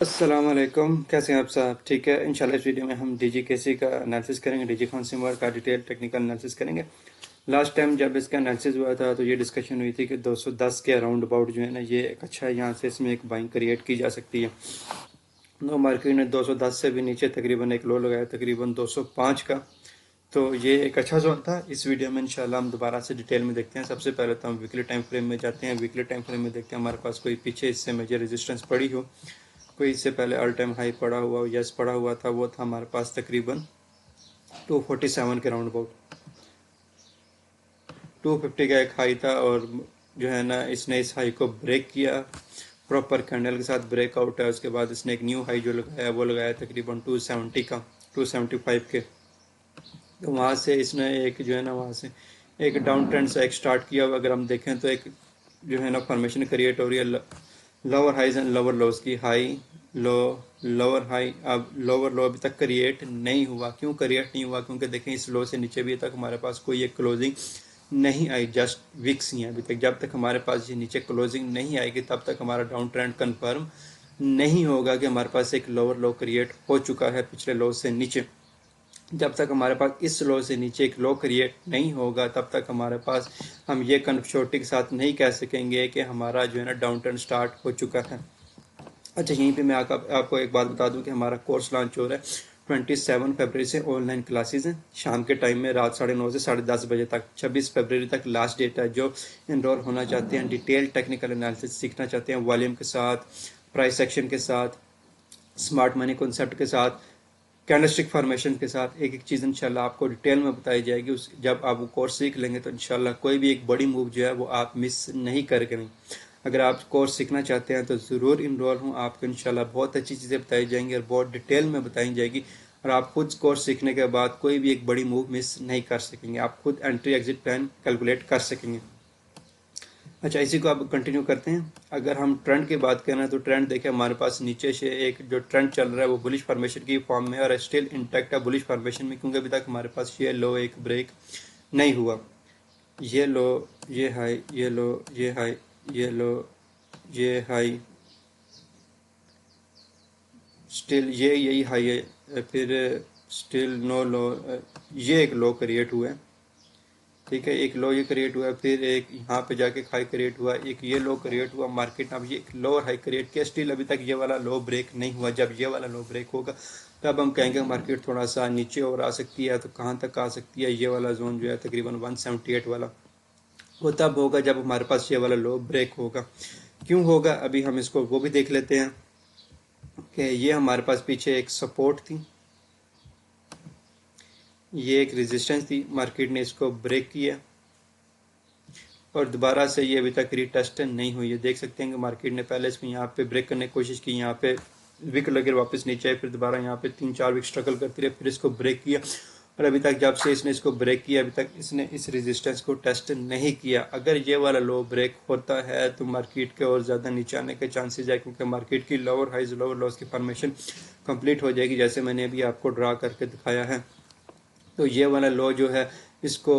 अस्सलाम वालेकुम। कैसे हैं आप साहब? ठीक है, इंशाल्लाह इस वीडियो में हम डीजीकेसी का एनालिसिस करेंगे, डीजी कंज्यूमर का डिटेल टेक्निकल एनालिसिस करेंगे। लास्ट टाइम जब इसका एनालिसिस हुआ था तो ये डिस्कशन हुई थी कि 210 के अराउंड अबाउट जो है ना, ये एक अच्छा है, यहाँ से इसमें एक बाइंग क्रिएट की जा सकती है। नो मार्केट ने 210 से भी नीचे तकरीबन एक लो लगाया, तकरीबन 205 का। तो ये एक अच्छा जोन था। इस वीडियो में इंशाल्लाह हम दोबारा से डिटेल में देखते हैं। सबसे पहले तो हम वीकली टाइम फ्रेम में जाते हैं। वीकली टाइम फ्रेम में देखते हैं हमारे पास कोई पीछे इससे मेजर रेजिस्टेंस पड़ी हो, कोई इससे पहले ऑल टाइम हाई पड़ा हुआ, यस पड़ा हुआ था, वो था हमारे पास तकरीबन 247 के राउंड अबाउट। 250 का एक हाई था और जो है ना, इसने इस हाई को ब्रेक किया, प्रॉपर कैंडल के साथ ब्रेकआउट है। उसके बाद इसने एक न्यू हाई जो लगाया वो लगाया तकरीबन 270 का, 275 के। तो वहाँ से इसने एक जो है ना, वहाँ से एक डाउन ट्रेंड से एक स्टार्ट किया हुआ। अगर हम देखें तो एक जो है ना फॉर्मेशन क्रिएट हो रही है, lower highs and lower lows की। High low, lower high. अब लोअर लो अभी तक क्रिएट नहीं हुआ। क्यों क्रिएट नहीं हुआ? क्योंकि देखें इस लो से नीचे भी तक हमारे पास कोई एक क्लोजिंग नहीं आई, जस्ट विक्स ही है अभी तक। जब तक हमारे पास ये नीचे क्लोजिंग नहीं आएगी तब तक हमारा डाउन ट्रेंड कन्फर्म नहीं होगा कि हमारे पास एक लोअर लो क्रिएट हो चुका है पिछले लो से नीचे। जब तक हमारे पास इस लो से नीचे एक लो क्रिएट नहीं होगा तब तक हमारे पास हम ये कन्फर्मेशन के साथ नहीं कह सकेंगे कि हमारा जो है ना डाउन ट्रेंड स्टार्ट हो चुका है। अच्छा, यहीं पे मैं आपको एक बात बता दूं कि हमारा कोर्स लॉन्च हो रहा है 27 फरवरी से। ऑनलाइन क्लासेस हैं शाम के टाइम में, रात 9:30 से 10:30 बजे तक। 26 फरवरी तक लास्ट डेट है। जो इनरोल होना चाहते हैं, डिटेल टेक्निकल एनालिसिस सीखना चाहते हैं, वॉल्यूम के साथ, प्राइस सेक्शन के साथ, स्मार्ट मनी कॉन्सेप्ट के साथ, कैंडलस्टिक फॉर्मेशन के साथ, एक एक चीज़ इंशाल्लाह आपको डिटेल में बताई जाएगी। उस जब आप वो कोर्स सीख लेंगे तो इंशाल्लाह कोई भी एक बड़ी मूव जो है वो आप मिस नहीं करेंगे। अगर आप कोर्स सीखना चाहते हैं तो ज़रूर इनरोल हों। आपको इंशाल्लाह बहुत अच्छी चीज़ें बताई जाएंगी और बहुत डिटेल में बताई जाएगी, और आप खुद कोर्स सीखने के बाद कोई भी एक बड़ी मूव मिस नहीं कर सकेंगे। आप खुद एंट्री एग्जिट प्लान कैलकुलेट कर सकेंगे। अच्छा, इसी को आप कंटिन्यू करते हैं। अगर हम ट्रेंड की बात करें तो ट्रेंड देखें हमारे पास नीचे से एक जो ट्रेंड चल रहा है वो बुलिश फॉर्मेशन की फॉर्म में और स्टिल इंटैक्ट है बुलिश फॉर्मेशन में, क्योंकि अभी तक हमारे पास ये लो एक ब्रेक नहीं हुआ। ये लो, ये हाई, ये लो, ये हाई, ये लो, ये हाई, स्टिल ये यही हाई है, फिर स्टिल नो लो, ये एक लो क्रिएट हुआ है। ठीक है, एक लो ये क्रिएट हुआ, फिर एक यहाँ पे जाके हाई क्रिएट हुआ, एक ये लो क्रिएट हुआ। मार्केट अब ये लो और हाई क्रिएट किया, स्टिल अभी तक ये वाला लो ब्रेक नहीं हुआ। जब ये वाला लो ब्रेक होगा तब हम कहेंगे मार्केट थोड़ा सा नीचे और आ सकती है। तो कहाँ तक आ सकती है? ये वाला जोन जो है तकरीबन 178 वाला, वो तब होगा जब हमारे पास ये वाला लो ब्रेक होगा। क्यों होगा अभी हम इसको वो भी देख लेते हैं कि ये हमारे पास पीछे एक सपोर्ट थी, ये एक रेजिस्टेंस थी, मार्केट ने इसको ब्रेक किया और दोबारा से ये अभी तक रीटेस्ट नहीं हुई है। देख सकते हैं कि मार्केट ने पहले इसको यहाँ पे ब्रेक करने की कोशिश की, यहाँ पे विक लगे वापस नीचे आए, फिर दोबारा यहाँ पे 3-4 वीक स्ट्रगल करती रही, फिर इसको ब्रेक किया और अभी तक जब से इसने इसको ब्रेक किया अभी तक इसने इस रेजिस्टेंस को टेस्ट नहीं किया। अगर ये वाला लो ब्रेक होता है तो मार्केट के और ज़्यादा नीचे आने के चांसेस है, क्योंकि मार्केट की लोअर हाइज लोअर लॉस की फॉर्मेशन कंप्लीट हो जाएगी, जैसे मैंने अभी आपको ड्रा करके दिखाया है। तो ये वाला लो जो है इसको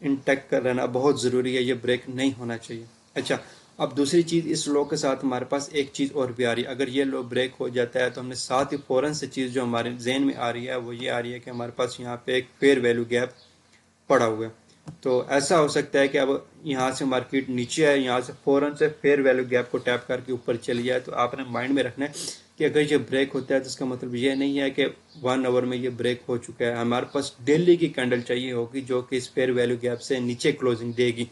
इंटैक्ट कर रहना बहुत ज़रूरी है, ये ब्रेक नहीं होना चाहिए। अच्छा, अब दूसरी चीज़, इस लो के साथ हमारे पास एक चीज़ और भी आ रही है। अगर ये लो ब्रेक हो जाता है तो हमने साथ ही फ़ौरन से चीज़ जो हमारे जहन में आ रही है वो ये आ रही है कि हमारे पास यहाँ पे एक फेयर वैल्यू गैप पड़ा हुआ है। तो ऐसा हो सकता है कि अब यहाँ से मार्केट नीचे है, यहाँ से फ़ौरन से फेयर वैल्यू गैप को टैप करके ऊपर चली जाए। तो आपने माइंड में रखना है कि अगर ये ब्रेक होता है तो इसका मतलब ये नहीं है कि 1 आवर में ये ब्रेक हो चुका है। हमारे पास डेली की कैंडल चाहिए होगी जो कि इस फेयर वैल्यू गैप से नीचे क्लोजिंग देगी,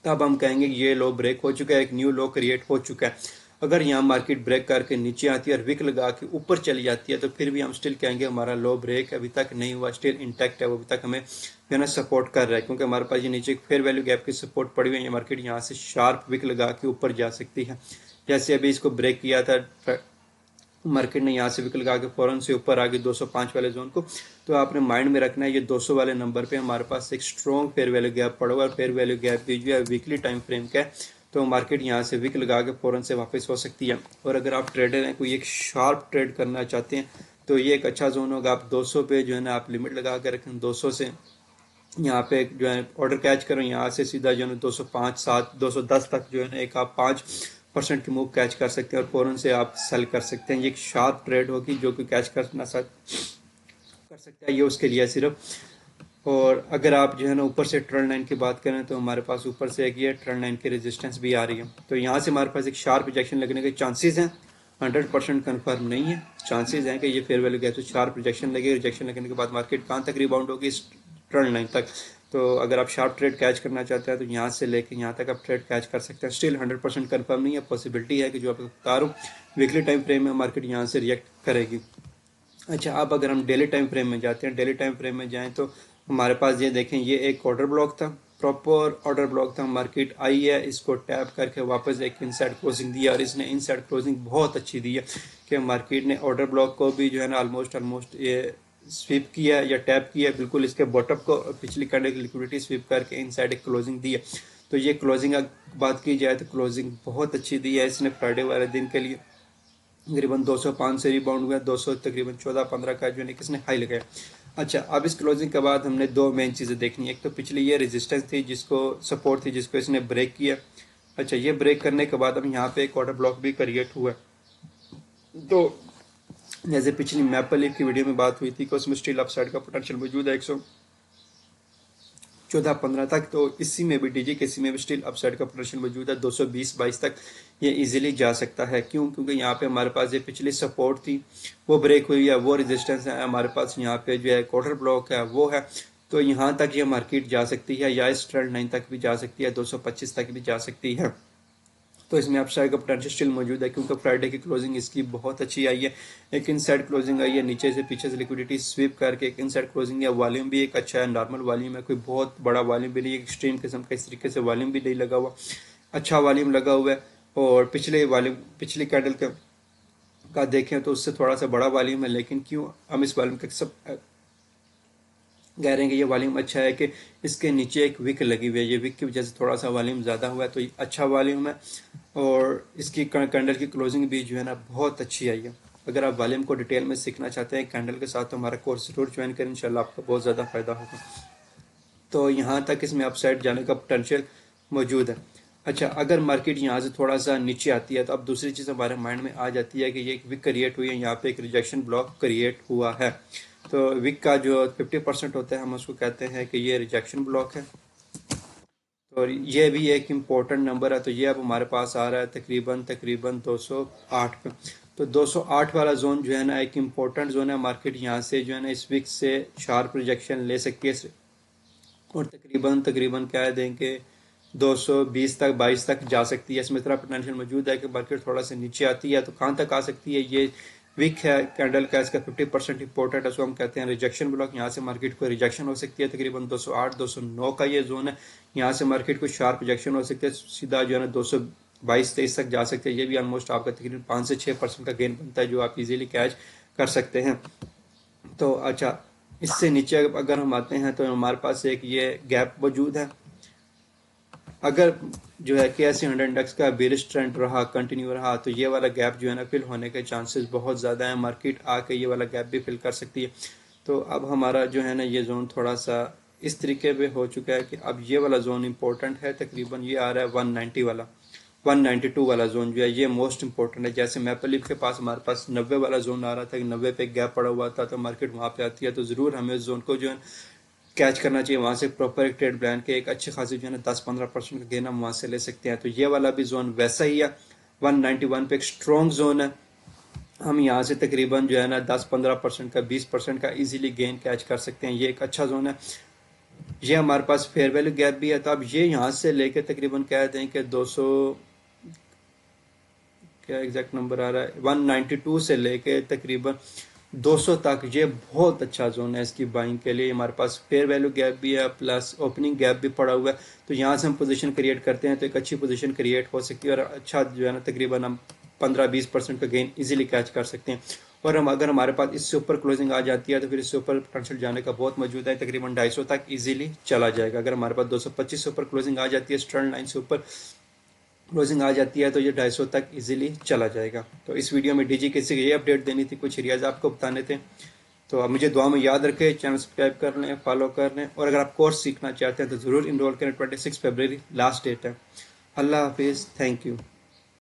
तब हम कहेंगे ये लो ब्रेक हो चुका है, एक न्यू लो क्रिएट हो चुका है। अगर यहाँ मार्केट ब्रेक करके नीचे आती है और विक लगा के ऊपर चली जाती है तो फिर भी हम स्टिल कहेंगे हमारा लो ब्रेक अभी तक नहीं हुआ, स्टिल इंटैक्ट है, वो अभी तक हमें जो है ना सपोर्ट कर रहा है, क्योंकि हमारे पास ये नीचे एक फेयर वैल्यू गैप की सपोर्ट पड़ी हुई है। मार्केट यहाँ से शार्प विक लगा के ऊपर जा सकती है। जैसे अभी इसको ब्रेक किया था, मार्केट ने यहाँ से विक लगा के फौरन से ऊपर आ गई 205 वाले जोन को। तो आपने माइंड में रखना है ये 200 वाले नंबर पे हमारे पास एक स्ट्रॉन्ग फेयर वैल्यू गैप पड़ा हुआ है। फेयर वैल्यू गैप भी जो है वीकली टाइम फ्रेम का है, तो मार्केट यहाँ से विक लगा के फौरन से वापस हो सकती है। और अगर आप ट्रेडर हैं, कोई एक शार्प ट्रेड करना चाहते हैं तो ये एक अच्छा जोन होगा। आप 200 पे जो है ना आप लिमिट लगा के रखें, 200 से यहाँ पे जो है ऑर्डर कैच करो, यहाँ से सीधा जो है 205, 7, 210 तक जो है ना एक आप 5 परसेंट की मूव कैच कर सकते हैं और फ़ौरन से आप सेल कर सकते हैं। ये एक शार्प ट्रेड होगी जो कि कैच कर सकता है, ये उसके लिए सिर्फ। और अगर आप जो है ना ऊपर से ट्रेंड लाइन की बात करें तो हमारे पास ऊपर से एक ये ट्रेंड लाइन की रेजिस्टेंस भी आ रही है, तो यहाँ से हमारे पास एक शार्प रिजेक्शन लगने के चांसेस हैं। 100% कन्फर्म नहीं है, चांसेस हैं कि ये फेयर वैल्यू गया तो शार्प रिजेक्शन लगे, रिजेक्शन लगने के बाद मार्केट कहाँ तक रिबाउंड होगी, इस ट्रेंड लाइन तक। तो अगर आप शार्प ट्रेड कैच करना चाहते हैं तो यहाँ से लेके यहाँ तक आप ट्रेड कैच कर सकते हैं। स्टिल 100% कन्फर्म नहीं है, पॉसिबिलिटी है कि जो आपको बता रहा हूँ वीकली टाइम फ्रेम में मार्केट यहाँ से रिएक्ट करेगी। अच्छा, अब अगर हम डेली टाइम फ्रेम में जाते हैं, डेली टाइम फ्रेम में जाएं तो हमारे पास ये देखें, ये एक ऑर्डर ब्लॉक था, प्रॉपर ऑर्डर ब्लॉक था। मार्केट आई है, इसको टैप करके वापस एक इनसाइड क्लोजिंग दी और इसने इनसाइड क्लोजिंग बहुत अच्छी दी है कि मार्केट ने ऑर्डर ब्लॉक को भी जो है ना ऑलमोस्ट ये स्वीप किया या टैप किया, बिल्कुल इसके बॉटम को पिछली कैंडल की लिक्विडिटी स्वीप करके इनसाइड एक क्लोजिंग दी है। तो ये क्लोजिंग बात की जाए तो क्लोजिंग बहुत अच्छी दी है इसने फ्राइडे वाले दिन के लिए। तकरीबन 205 से रिबाउंड हुआ, 200 तकरीबन 14-15 का जो है किसने हाई लगाया। अच्छा, अब इस क्लोजिंग के बाद हमने दो मेन चीज़ें देखनी है। एक तो पिछली ये रेजिस्टेंस थी जिसको सपोर्ट थी जिसको इसने ब्रेक किया। अच्छा, ये ब्रेक करने के बाद अब यहाँ पे एक ऑर्डर ब्लॉक भी क्रिएट हुआ। तो जैसे पिछली मैपल लीफ की वीडियो में बात हुई थी कि उसमें स्टिल अपसाइड का पोटेंशियल मौजूद है 114-15 तक, तो इसी में भी डीजी के में भी स्टिल अपसाइड का पोटेंशियल मौजूद है 220-22 तक ये इजीली जा सकता है। क्यों? क्योंकि यहाँ पे हमारे पास ये पिछली सपोर्ट थी वो ब्रेक हुई है, वो रेजिस्टेंस है, हमारे पास यहाँ पे जो है क्वार्टर ब्लॉक है वो है। तो यहाँ तक ये मार्केट जा सकती है या इस ट्रेंड लाइन तक भी जा सकती है, 225 तक भी जा सकती है। तो इसमें अपसाइड का पोटेंशियल स्टिल मौजूद है क्योंकि फ्राइडे की क्लोजिंग इसकी बहुत अच्छी आई है। एक इनसाइड क्लोजिंग आई है, नीचे से पीछे से लिक्विडिटी स्वीप करके एक इनसाइड क्लोजिंग है। वॉल्यूम भी एक अच्छा है, नॉर्मल वॉल्यूम है, कोई बहुत बड़ा वॉल्यूम भी नहीं, एक्सट्रीम किस्म का इस तरीके से वॉल्यूम भी नहीं लगा हुआ, अच्छा वॉल्यूम लगा हुआ है। और पिछली कैंडल का देखें तो उससे थोड़ा सा बड़ा वॉल्यूम है, लेकिन क्यों हम इस वॉल्यूम का सब कह रहे हैं कि ये वॉल्यूम अच्छा है कि इसके नीचे एक विक लगी हुई है, ये विक की वजह से थोड़ा सा वॉल्यूम ज़्यादा हुआ है, तो ये अच्छा वॉल्यूम है। और इसकी कैंडल की क्लोजिंग भी जो है ना बहुत अच्छी आई है। अगर आप वॉल्यूम को डिटेल में सीखना चाहते हैं कैंडल के साथ तो हमारा कोर्स जरूर ज्वाइन करें, इंशाल्लाह आपको बहुत ज़्यादा फायदा होगा। तो यहाँ तक इसमें अपसाइड जाने का पोटेंशियल मौजूद है। अच्छा, अगर मार्केट यहाँ से थोड़ा सा नीचे आती है तो अब दूसरी चीज़ हमारे माइंड में आ जाती है कि ये एक विक क्रिएट हुई है, यहाँ पे एक रिजेक्शन ब्लॉक क्रिएट हुआ है। तो विक का जो 50% होता है हम उसको कहते हैं कि ये रिजेक्शन ब्लॉक है। और ये भी एक इम्पोर्टेंट नंबर है, तो ये अब हमारे पास आ रहा है तकरीबन 208 पे। तो 208 वाला जोन जो है ना एक इम्पोर्टेंट जोन है, मार्केट यहाँ से जो है ना इस वीक से शार्प रिजेक्शन ले सकती है और तकरीबन क्या देंगे 220 तक 22 तक जा सकती है। इसमें इतना पोटेंशियल मौजूद है कि मार्केट थोड़ा सा नीचे आती है तो कहाँ तक आ सकती है, ये वीक है कैंडल का, इसका 50% इंपॉर्टेंट है, उसको हम कहते हैं रिजेक्शन ब्लॉक। यहाँ से मार्केट को रिजेक्शन हो सकती है, तकरीबन 208-209 का ये जोन है, यहाँ से मार्केट को शार्प रिजेक्शन हो सकती है, सीधा जो है ना 222-23 तक जा सकते हैं। ये भी ऑलमोस्ट आपका तकरीबन 5 से 6% का गेन बनता है जो आप इजीली कैच कर सकते हैं। तो अच्छा, इससे नीचे अगर हम आते हैं तो हमारे पास एक ये गैप मौजूद है। अगर जो है KSE 100 इंडेक्स का बेरिश ट्रेंड रहा, कंटिन्यू रहा, तो ये वाला गैप जो है ना फिल होने के चांसेस बहुत ज़्यादा है, मार्केट आके ये वाला गैप भी फिल कर सकती है। तो अब हमारा जो है ना ये जोन थोड़ा सा इस तरीके पे हो चुका है कि अब ये वाला जोन इंपॉर्टेंट है, तकरीबन ये आ रहा है 190 वाला, 192 वाला जोन जो है ये मोस्ट इंपॉर्टेंट है। जैसे मैपल लीफ के पास हमारे पास 90 वाला जोन आ रहा था कि 90 पे गैप पड़ा हुआ था तो मार्केट वहाँ पे आती है, तो ज़रूर हमें उस जोन को जो है कैच करना चाहिए, वहाँ से प्रॉपर एक ट्रेड प्लान के एक अच्छे खासी जो है ना 10-15% का गेन हम वहाँ से ले सकते हैं। तो ये वाला भी जोन वैसा ही है, 191 पे एक स्ट्रॉन्ग जोन है, हम यहाँ से तकरीबन जो है ना 10-15% का 20% का इजीली गेन कैच कर सकते हैं, ये एक अच्छा जोन है। ये हमारे पास फेयर वैल्यू गैप भी है, तो अब ये यहाँ से लेके तकरीबन कह दें कि 200 क्या एग्जैक्ट नंबर आ रहा है 192 से लेके तकरीबन 200 तक ये बहुत अच्छा जोन है इसकी बाइंग के लिए। हमारे पास फेयर वैल्यू गैप भी है प्लस ओपनिंग गैप भी पड़ा हुआ है, तो यहाँ से हम पोजीशन क्रिएट करते हैं तो एक अच्छी पोजीशन क्रिएट हो सकती है और अच्छा जो है ना तकरीबन हम 15-20% का गेन इजीली कैच कर सकते हैं। और हम अगर हमारे पास इससे ऊपर क्लोजिंग आ जाती है तो फिर इससे ऊपर पोटेंशियल जाने का बहुत मौजूद है, तकरीबन 250 तक इजीली चला जाएगा। अगर हमारे पास 225 से ऊपर क्लोजिंग आ जाती है, स्ट्रेंड लाइन से ऊपर क्लोजिंग आ जाती है तो ये 250 तक इजीली चला जाएगा। तो इस वीडियो में डीजी किसी ये अपडेट देनी थी, कुछ एरियाज आपको बताने थे। तो आप मुझे दुआ में याद रखें, चैनल सब्सक्राइब कर लें, फॉलो कर लें, और अगर आप कोर्स सीखना चाहते हैं तो ज़रूर इनरोल करें, 26 फरवरी लास्ट डेट है। अल्लाह हाफिज़, थैंक यू।